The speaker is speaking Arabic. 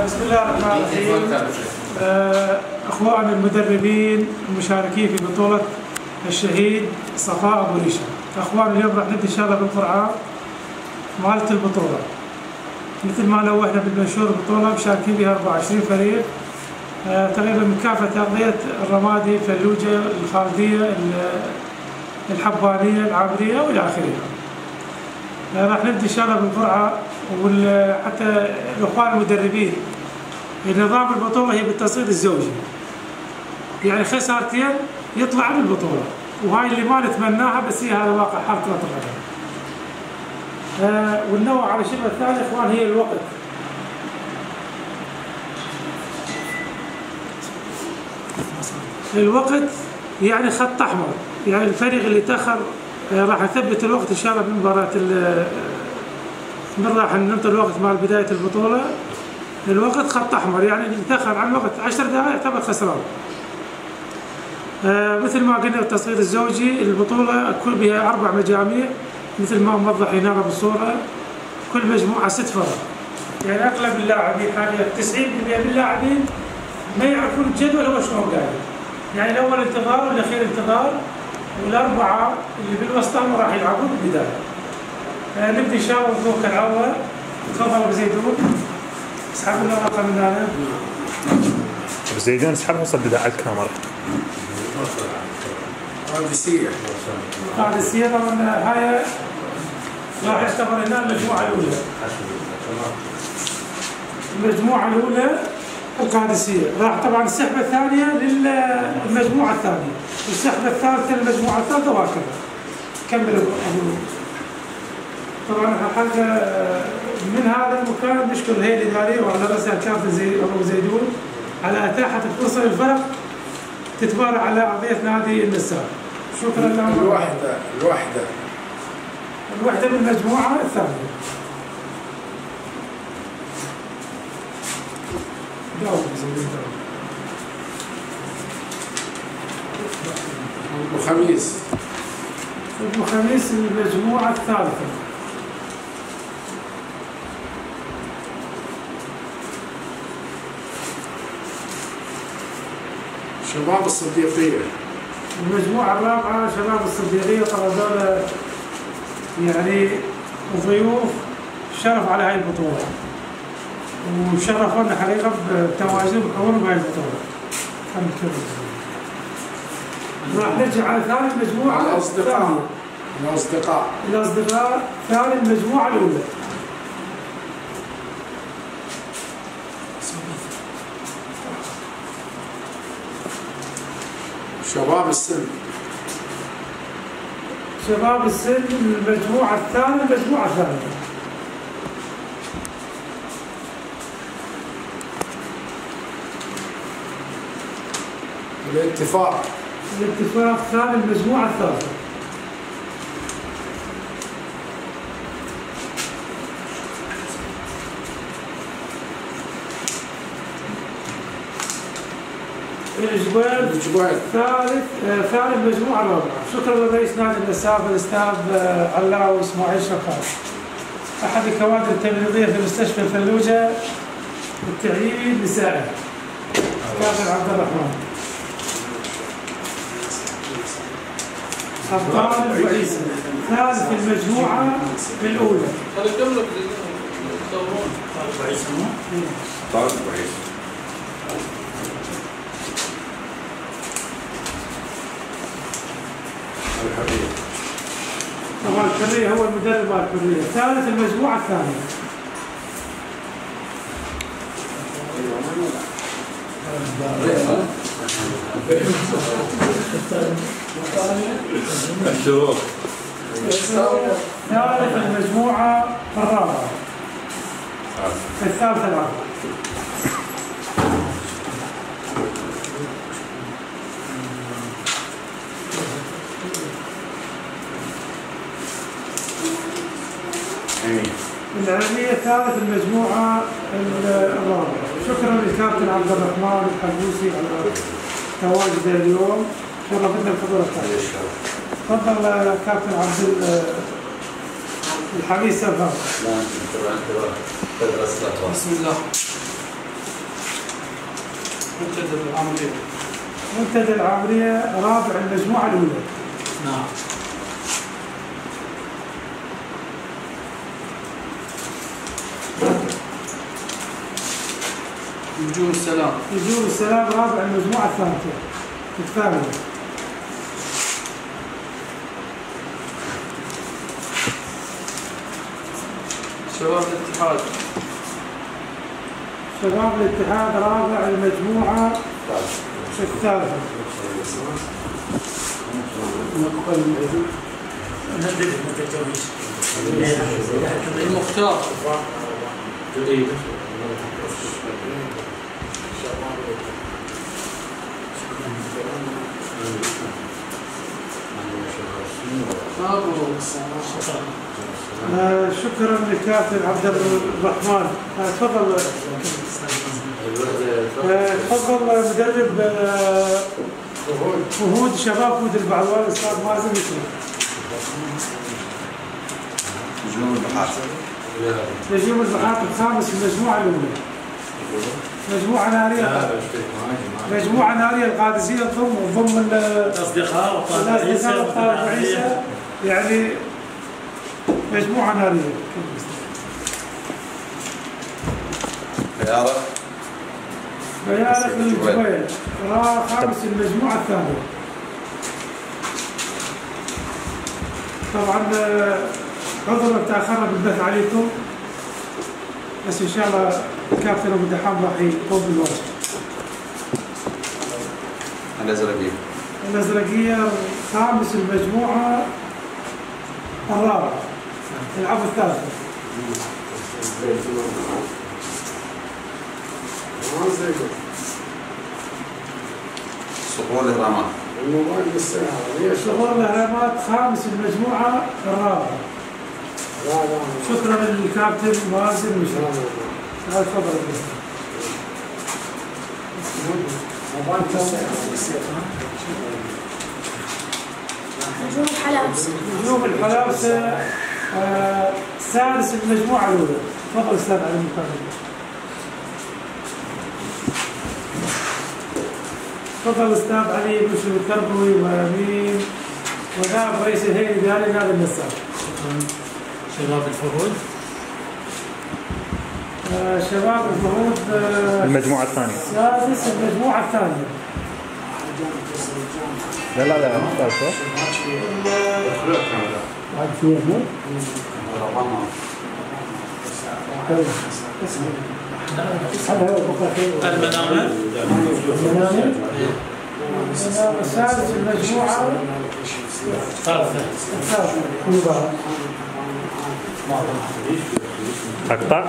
بسم الله الرحمن الرحيم. اخواننا المدربين المشاركين في بطولة الشهيد صفاء ابو ريشه. اخوان اليوم راح نبدا ان شاء الله بالقرعه مالت البطولة. مثل ما نوهنا بالمنشور البطولة مشاركين بها 24 فريق تقريبا من كافة أرضية الرمادي، الفلوجة، الخالدية، الحبانية، العامرية والى اخره. راح نبدا ان شاء الله بالقرعه، وحتى الاخوان المدربين نظام البطوله هي بالتصعيد الزوجي، يعني خسارتين يطلع بالبطوله، وهاي اللي ما نتمناها بس هي هذا واقع حال كره القدم. والنوع على الشبه الثاني اخوان هي الوقت. الوقت يعني خط احمر، يعني الفريق اللي تاخر راح نثبت الوقت ان شاء الله بمباراه من راح ننطي الوقت مع بدايه البطوله. الوقت خط احمر، يعني اللي تاخر عن الوقت 10 دقائق يعتبر خسران. مثل ما قلنا التصعيد الزوجي، البطوله كل بها 4 مجاميع مثل ما موضح هنا بالصوره، كل مجموعه 6 فرق. يعني اغلب اللاعبين حاليا 90% من اللاعبين ما يعرفون الجدول هو شلون قاعد، يعني الاول انتظار والاخير انتظار، والاربعه اللي بالوسط راح يلعبون بالبدايه. نبدا ان شاء الله بذوق العوض. تفضل ابو زيدون، اسحب لنا رقم من هنا. ابو زيدون اسحب وصدد على الكاميرا. قادسيه طبعا هاي راح يعتبر هنا المجموعه الاولى. المجموعه الاولى القادسيه، راح طبعا السحبه الثانيه للمجموعه الثانيه، والسحبه الثالثه للمجموعه الثالثه وهكذا. كمل طبعا الحلقه من هذا المكان نشكر الهيئه الاداريه وعلى راسها الكابتن ابو زيدون على اتاحه الفرصه للفرق تتبارع على ارضيه نادي النساء. شكرا لهم. الوحده بالمجموعه الثانيه. ابو خميس المجموعه الثالثه. شباب الصديقيه. المجموعه الرابعه شباب الصديقيه، طبعا هذول يعني ضيوف شرف على هاي البطوله، وشرفونا حقيقه بتواجدهم وحضورهم بهاي البطوله. راح نرجع على ثاني المجموعه. الاصدقاء ثاني المجموعه الاولى. شباب السن المجموعه الثانيه المجموعه الثانيه. الاتفاق ثاني المجموعه الثالثه. الجبال ثالث المجموعه الرابعه. شكرا لرئيس نادي النساء الاستاذ علاوي اسماعيل شكار، احد الكوادر التمريضيه في مستشفى الفلوجه التعيين النسائي كابتن عبد الرحمن. ابطال وعيسى ثالث المجموعه الاولى. طبعا الحريه هو المدرب مال الحريه. ثالث المجموعه الثانيه. الشروق. ثالث المجموعه الرابعه. الثالثه الرابعه. العلمية ثالث المجموعة الرابعة. شكرا للكابتن عبد الرحمن الحبوسي على تواجده اليوم، شرفتنا بحضور الكابتن. تفضل كابتن عبد الحميد سفر. بسم الله. منتدى العامرية رابع المجموعة الأولى. نعم. نجوم السلام. نجوم السلام رابع المجموعة الثالثة الثانية. شباب الاتحاد. شباب الاتحاد رابع المجموعة الثالثة. المختار. شكرا للكابتن عبد الرحمن. تفضل تفضل مدرب فهود شباب فهود البعوال الاستاذ مازن يسلم. نجوم البحار. نجوم البحار الخامس في المجموعة الأولى. مجموعة نارية. مجموعة نارية القادسية تضم الأصدقاء وطارق عيسى يعني مجموعة نارية. بيارق للجبيل خامس المجموعة الثانية. طبعا عذرا تأخرنا بالبث عليكم، بس إن شاء الله الكابتن أبو دحام راح يقوم بالواجب. الأزرقية. الأزرقية خامس المجموعة الرابع يلعبوا الثالثة. صقور الإهرامات. صقور الإهرامات خامس المجموعة الرابعة. شكرا للكابتن مازن وشكرا. تفضل. نجوم الحلابسة. نجوم الحلابسة سادس المجموعة الأولى. تفضل أستاذ علي المكرم. تفضل أستاذ علي بشر الكربوي وأمين ونائب رئيس الهيئة الإدارية نادي النساء. شكرا. شباب الفهود. شباب الفهود المجموعة الثانية. سادس المجموعة الثانية. لا الثالثة. السادس المجموعة الثالثة. أقطع.